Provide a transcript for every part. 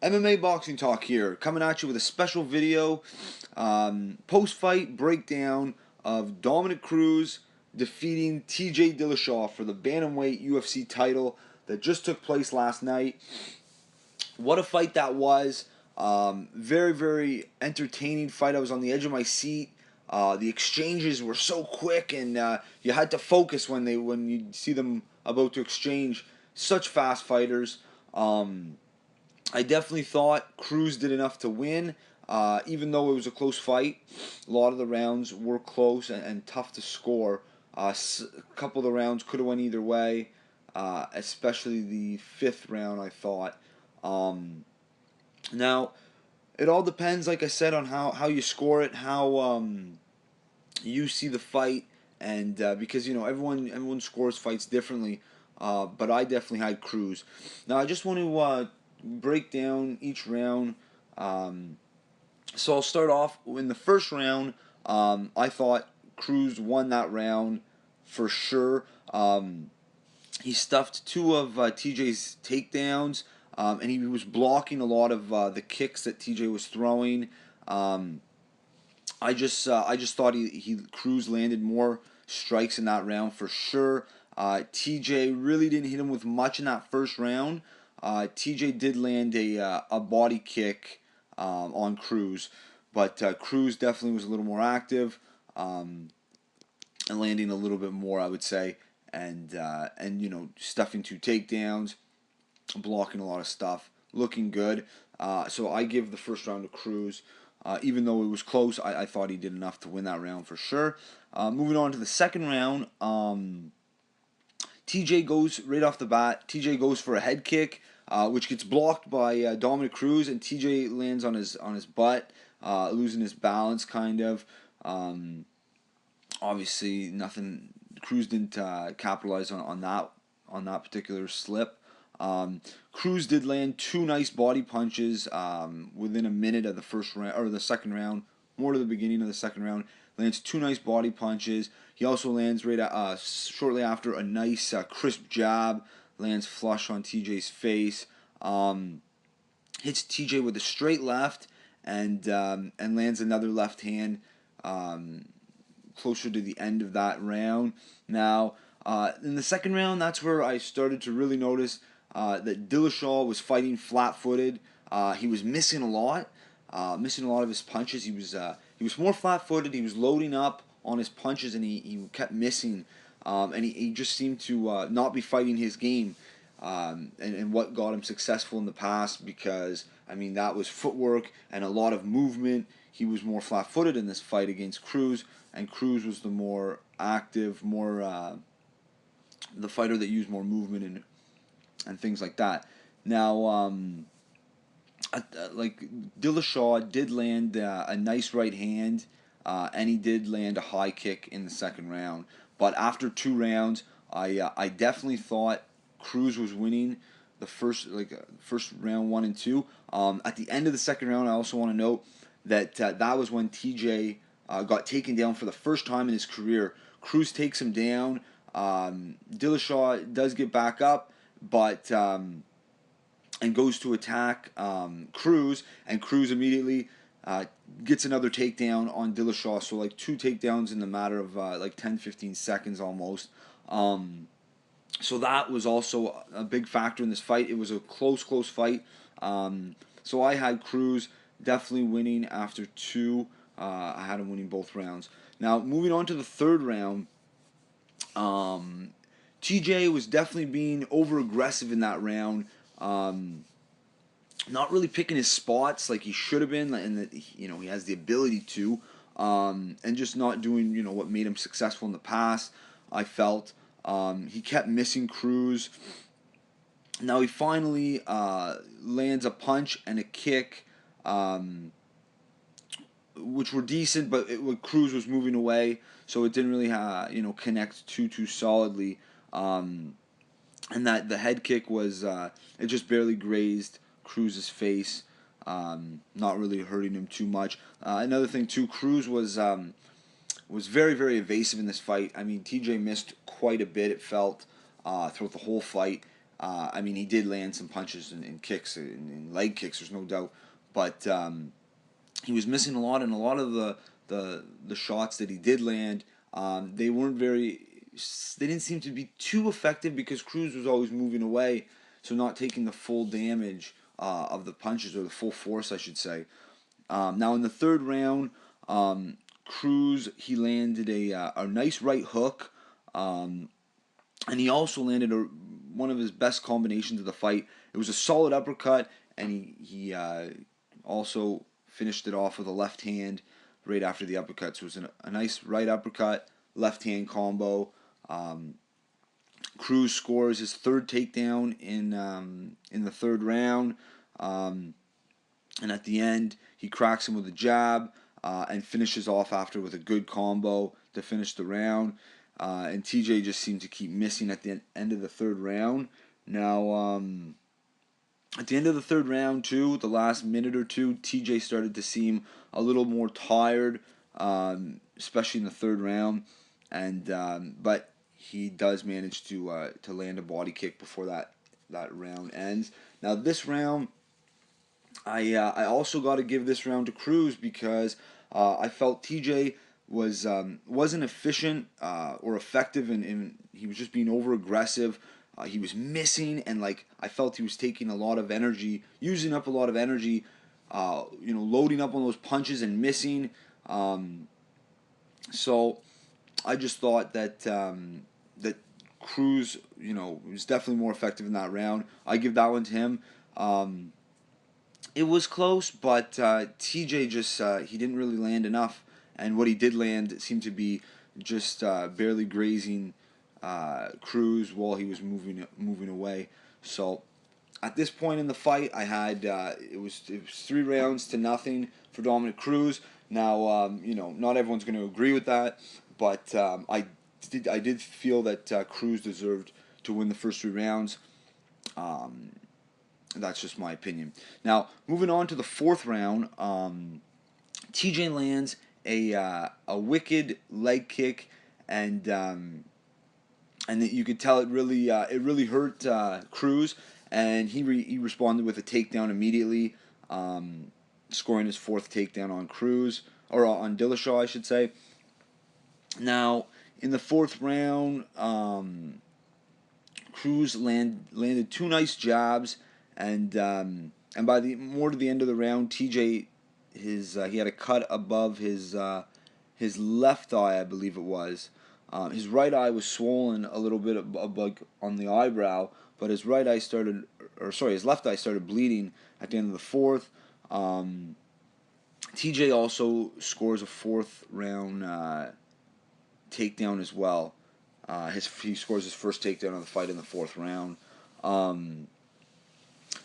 MMA Boxing Talk here, coming at you with a special video, post-fight breakdown of Dominick Cruz defeating TJ Dillashaw for the bantamweight UFC title that just took place last night. What a fight that was. Very, very entertaining fight. I was on the edge of my seat. The exchanges were so quick, and you had to focus when you see them about to exchange. Such fast fighters. I definitely thought Cruz did enough to win, even though it was a close fight. A lot of the rounds were close and tough to score. A couple of the rounds could have went either way, especially the fifth round, I thought. Now, it all depends, like I said, on how you score it, how you see the fight, and because everyone scores fights differently. But I definitely had Cruz. Now I just want to break down each round. So I'll start off in the first round. I thought Cruz won that round for sure. He stuffed two of TJ's takedowns, and he was blocking a lot of the kicks that TJ was throwing. I just thought Cruz landed more strikes in that round for sure. TJ really didn't hit him with much in that first round. TJ did land a body kick on Cruz, but Cruz definitely was a little more active, and landing a little bit more, I would say, and stuffing two takedowns, blocking a lot of stuff, looking good. So I give the first round to Cruz. Even though it was close, I thought he did enough to win that round for sure. Moving on to the second round, TJ goes right off the bat. TJ goes for a head kick, which gets blocked by Dominick Cruz, and TJ lands on his butt, losing his balance kind of. Obviously, nothing. Cruz didn't capitalize on that particular slip. Cruz did land two nice body punches within a minute of the first round or the second round, more to the beginning of the second round. Lands two nice body punches. He also lands shortly after a nice crisp jab. Lands flush on TJ's face. Hits TJ with a straight left and lands another left hand closer to the end of that round. Now, in the second round, that's where I started to really notice that Dillashaw was fighting flat-footed. He was missing a lot of his punches. He was more flat-footed. He was loading up on his punches, and he kept missing. And he just seemed to not be fighting his game. And what got him successful in the past, because that was footwork and a lot of movement. He was more flat-footed in this fight against Cruz, and Cruz was the more active, the fighter that used more movement and things like that. Now, like Dillashaw did land a nice right hand, and he did land a high kick in the second round. But after two rounds, I definitely thought Cruz was winning the first round 1 and 2. At the end of the second round, I also want to note that that was when TJ got taken down for the first time in his career. Cruz takes him down. Dillashaw does get back up, but and goes to attack Cruz, and Cruz immediately gets another takedown on Dillashaw. So like two takedowns in the matter of 10-15 seconds almost. So that was also a big factor in this fight. It was a close fight. So I had Cruz definitely winning after two. I had him winning both rounds. Now, moving on to the third round, TJ was definitely being over-aggressive in that round. Not really picking his spots like he should have been, and that he has the ability to, and just not doing what made him successful in the past. I felt he kept missing Cruz. Now he finally lands a punch and a kick, which were decent, but Cruz was moving away, so it didn't really connect too solidly. And that the head kick was it just barely grazed Cruz's face, not really hurting him too much. Another thing too, Cruz was very, very evasive in this fight. TJ missed quite a bit, it felt, throughout the whole fight. I mean, he did land some punches and kicks and leg kicks. There's no doubt, but he was missing a lot, and a lot of the shots that he did land, they weren't very. They didn't seem to be too effective because Cruz was always moving away, so not taking the full damage of the punches, or the full force, I should say. Now in the third round, Cruz, he landed a nice right hook, and he also landed one of his best combinations of the fight. It was a solid uppercut, and he also finished it off with a left hand right after the uppercut. So it was a nice right uppercut, left hand combo. Cruz scores his third takedown in the third round, and at the end he cracks him with a jab, and finishes off after with a good combo to finish the round. And TJ just seemed to keep missing at the end of the third round. Now, at the end of the third round, too, the last minute or two, TJ started to seem a little more tired, especially in the third round. And but he does manage to land a body kick before that round ends. Now, this round, I also got to give this round to Cruz because I felt TJ wasn't efficient or effective, and he was just being over aggressive. He was missing, and like I felt he was taking a lot of energy, using up a lot of energy, loading up on those punches and missing. So I just thought that Cruz, was definitely more effective in that round. I give that one to him. It was close, but TJ just he didn't really land enough, and what he did land seemed to be just barely grazing Cruz while he was moving away. So at this point in the fight, I had it was 3 rounds to nothing for Dominick Cruz. Now not everyone's going to agree with that, but I did feel that Cruz deserved to win the first 3 rounds. That's just my opinion. Now, moving on to the fourth round, TJ lands a wicked leg kick, and you could tell it really hurt Cruz, and he responded with a takedown immediately, scoring his fourth takedown on Cruz, or on Dillashaw, I should say. Now, in the fourth round, Cruz landed 2 nice jabs, and by the more to the end of the round, TJ he had a cut above his left eye, I believe it was. His right eye was swollen a little bit on the eyebrow, but his his left eye started bleeding at the end of the fourth. TJ also scores a fourth round takedown as well. He scores his first takedown of the fight in the fourth round.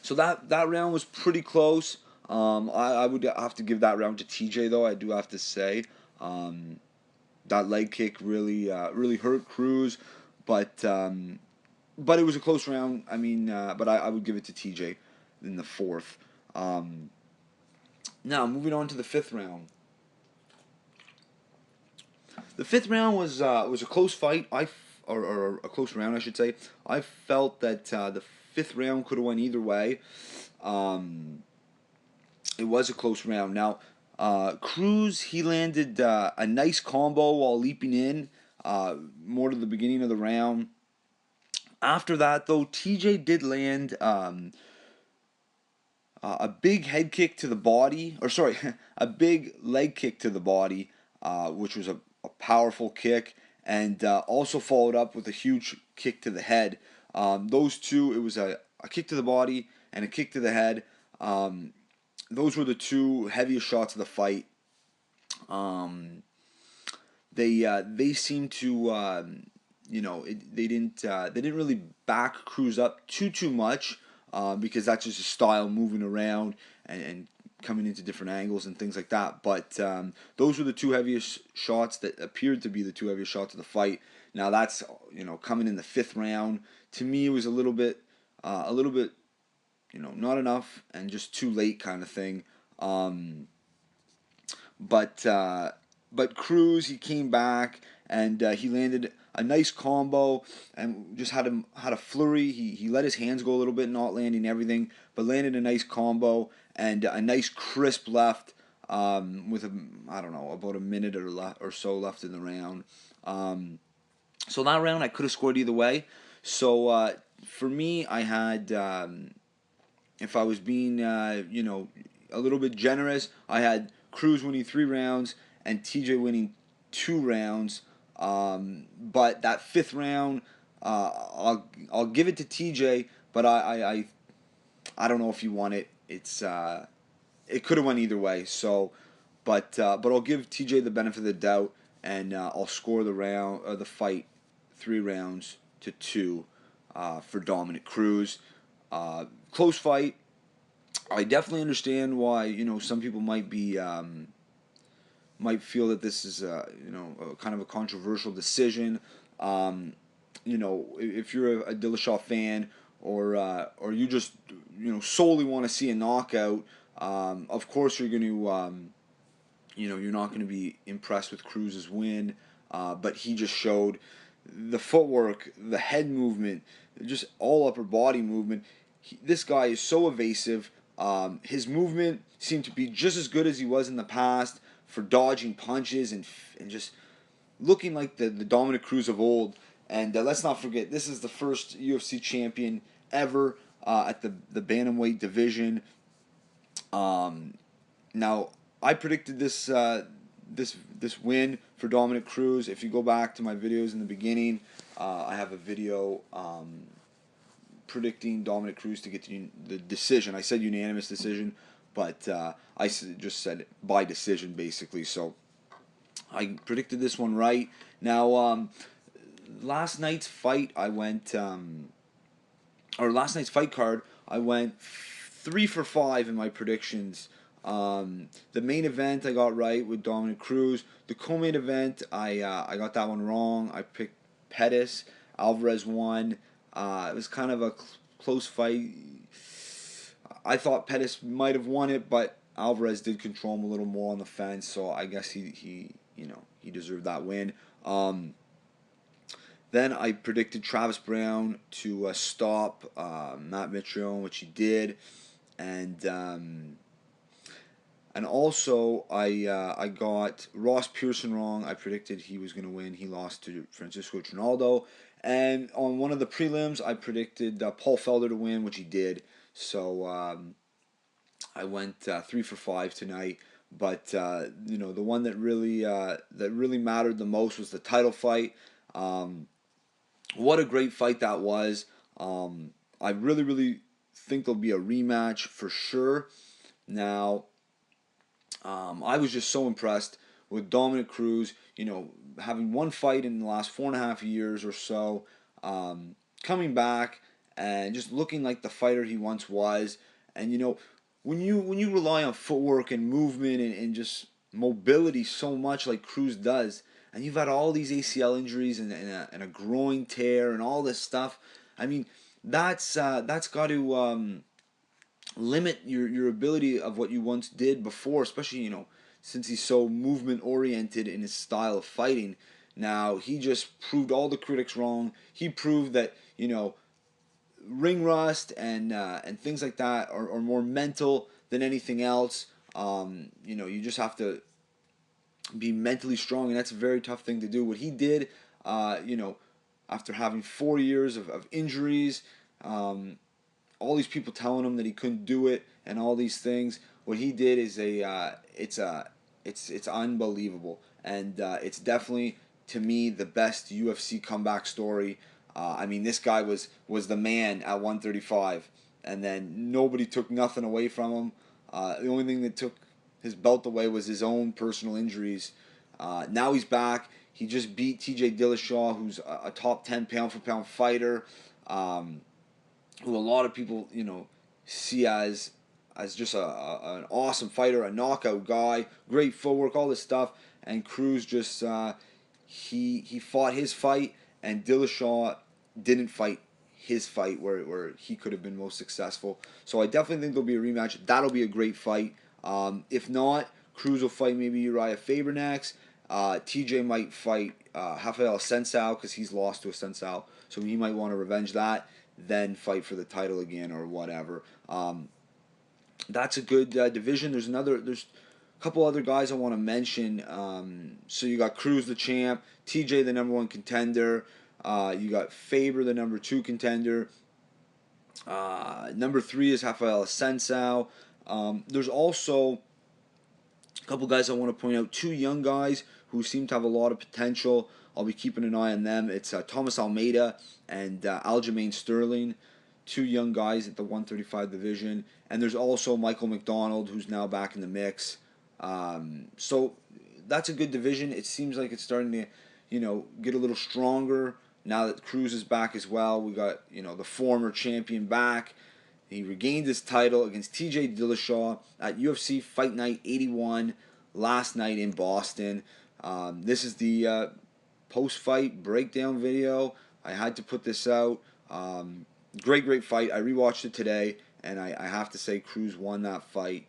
So that round was pretty close. I would have to give that round to TJ, though. I do have to say that leg kick really hurt Cruz, but it was a close round. I mean, but I would give it to TJ in the fourth. Now moving on to the fifth round. The fifth round was a close fight. Or a close round, I should say. I felt that the fifth round could have went either way. It was a close round. Now, Cruz, he landed a nice combo while leaping in, more to the beginning of the round. After that, though, TJ did land a big head kick to the body, or sorry, a big leg kick to the body, which was a powerful kick, and also followed up with a huge kick to the head. Those two, it was a kick to the body and a kick to the head. Those were the two heaviest shots of the fight. They seemed to they didn't really back Cruz up too much, because that's just his style, moving around and coming into different angles and things like that. But those were the two heaviest shots that appeared to be the two heaviest shots of the fight. Now that's coming in the fifth round. To me, it was a little bit not enough and just too late kind of thing. But Cruz, he came back and he landed a nice combo, and just had a flurry. He let his hands go a little bit, not landing everything, but landed a nice combo and a nice crisp left. With I don't know, about a minute or so left in the round. So that round I could have scored either way. So for me, I had, if I was being a little bit generous, I had Cruz winning 3 rounds and TJ winning 2 rounds. But that fifth round, I'll give it to TJ, but I don't know if you won it. It could have went either way. So, but I'll give TJ the benefit of the doubt, and I'll score the fight 3 rounds to 2 for Dominick Cruz. Close fight. I definitely understand why some people might feel that this is a kind of a controversial decision. If you're a Dillashaw fan, or you just solely want to see a knockout, of course you're going to you're not going to be impressed with Cruz's win, but he just showed the footwork, the head movement, just all upper body movement. This guy is so evasive. His movement seemed to be just as good as he was in the past for dodging punches and just looking like the Dominick Cruz of old. And let's not forget, this is the first UFC champion ever at the bantamweight division. Now, I predicted this win for Dominick Cruz. If you go back to my videos in the beginning, I have a video predicting Dominick Cruz to get the decision. I said unanimous decision, but I just said by decision basically. So I predicted this one right. Now, last night's fight, last night's fight card, I went 3 for 5 in my predictions. The main event I got right with Dominick Cruz. The co-main event, I got that one wrong. I picked Pettis. Alvarez won. It was kind of a close fight. I thought Pettis might have won it, but Alvarez did control him a little more on the fence, so I guess he deserved that win. Then I predicted Travis Brown to stop Matt Mitrione, which he did, and also I got Ross Pearson wrong. I predicted he was going to win. He lost to Francisco Trinaldo. And on one of the prelims, I predicted Paul Felder to win, which he did. So I went 3 for 5 tonight. But the one that really mattered the most was the title fight. What a great fight that was. I really think there'll be a rematch for sure. Now, I was just so impressed with Dominick Cruz, having one fight in the last 4.5 years or so, coming back and just looking like the fighter he once was. And when you rely on footwork and movement and just mobility so much like Cruz does, and you've had all these ACL injuries and a groin tear and all this stuff, I mean, that's got to limit your ability of what you once did before, especially since he's so movement oriented in his style of fighting. Now he just proved all the critics wrong. He proved that ring rust and things like that are more mental than anything else. You just have to be mentally strong, and that's a very tough thing to do. What he did, after having 4 years of injuries, all these people telling him that he couldn't do it and all these things, what he did is it's unbelievable, and it's definitely, to me, the best UFC comeback story. This guy was the man at 135, and then nobody took nothing away from him. The only thing that took his belt away was his own personal injuries. Now he's back. He just beat TJ Dillashaw, who's a top 10 pound-for-pound fighter, who a lot of people see as just an awesome fighter, a knockout guy, great footwork, all this stuff. And Cruz just he fought his fight, and Dillashaw didn't fight his fight where he could have been most successful. So I definitely think there'll be a rematch. That'll be a great fight. If not, Cruz will fight maybe Uriah Faber next, TJ might fight Rafael Sensao because he's lost to a Sensao, so he might want to revenge that, then fight for the title again or whatever. That's a good division. There's a couple other guys I want to mention. So you got Cruz the champ, TJ the number 1 contender. You got Faber the number 2 contender. Number 3 is Rafael Sensao. There's also a couple guys I want to point out. 2 young guys who seem to have a lot of potential. I'll be keeping an eye on them. It's Thomas Almeida and Aljamain Sterling. 2 young guys at the 135 division. And there's also Michael McDonald, who's now back in the mix. So that's a good division. It seems like it's starting to, get a little stronger now that Cruz is back as well. We got, the former champion back. He regained his title against TJ Dillashaw at UFC Fight Night 81 last night in Boston. This is the post-fight breakdown video. I had to put this out. Great fight. I rewatched it today, and I have to say Cruz won that fight.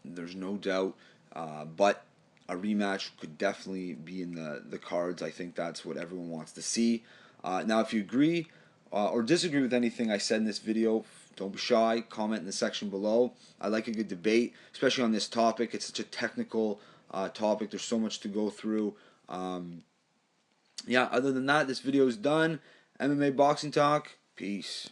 There's no doubt. But a rematch could definitely be in the cards. I think that's what everyone wants to see. Now, if you agree or disagree with anything I said in this video, don't be shy. Comment in the section below. I like a good debate, especially on this topic. It's such a technical topic. There's so much to go through. Yeah, other than that, this video is done. MMA Boxing Talk. Peace.